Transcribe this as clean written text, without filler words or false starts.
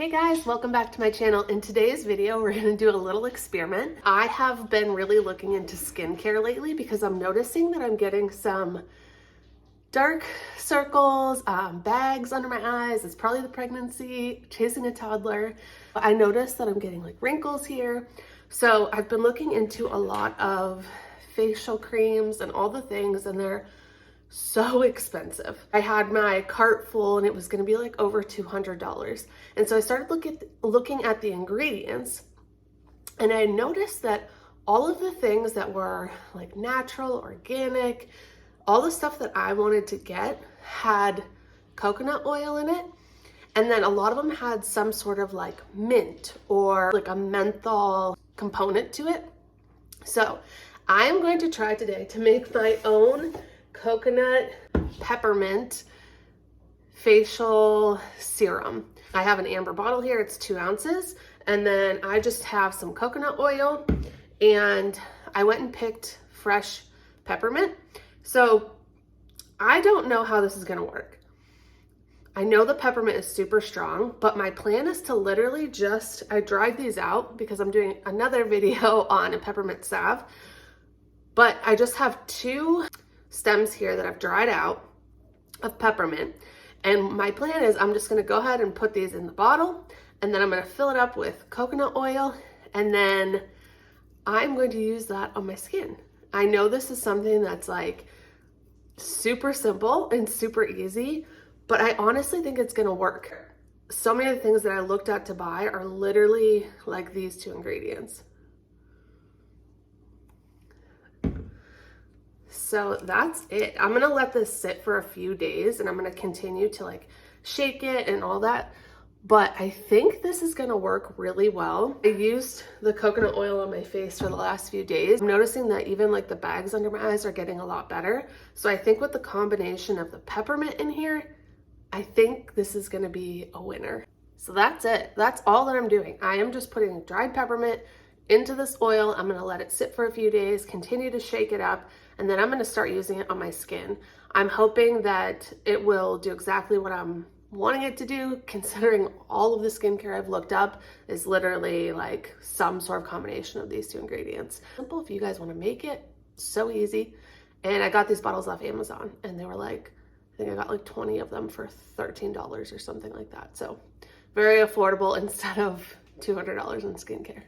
Hey guys, welcome back to my channel. In today's video, we're gonna do a little experiment. I have been really looking into skincare lately because I'm noticing that I'm getting some dark circles, bags under my eyes. It's probably the pregnancy, chasing a toddler. I noticed that I'm getting like wrinkles here. So I've been looking into a lot of facial creams and all the things, and they're so expensive. I had my cart full and it was gonna be like over $200. And so I started looking at the ingredients, and I noticed that all of the things that were like natural, organic, all the stuff that I wanted to get had coconut oil in it. And then a lot of them had some sort of like mint or like a menthol component to it. So I'm going to try today to make my own coconut peppermint facial serum. I have an amber bottle here, it's 2 ounces. And then I just have some coconut oil, and I went and picked fresh peppermint. So I don't know how this is gonna work. I know the peppermint is super strong, but my plan is to literally I dried these out because I'm doing another video on a peppermint salve, but I just have 2 stems here that I've dried out of peppermint. And my plan is I'm just gonna go ahead and put these in the bottle, and then I'm gonna fill it up with coconut oil, and then I'm going to use that on my skin. I know this is something that's like super simple and super easy, but I honestly think it's gonna work. So many of the things that I looked at to buy are literally like these 2 ingredients. So that's it. I'm gonna let this sit for a few days, and I'm gonna continue to like shake it and all that. But I think this is gonna work really well. I used the coconut oil on my face for the last few days. I'm noticing that even like the bags under my eyes are getting a lot better. So I think with the combination of the peppermint in here, I think this is gonna be a winner. So that's it. That's all that I'm doing. I am just putting dried peppermint into this oil. I'm gonna let it sit for a few days, continue to shake it up, and then I'm gonna start using it on my skin. I'm hoping that it will do exactly what I'm wanting it to do, considering all of the skincare I've looked up is literally like some sort of combination of these 2 ingredients. Simple if you guys wanna make it, so easy. And I got these bottles off Amazon, and they were like, I think I got like 20 of them for $13 or something like that. So very affordable instead of $200 in skincare.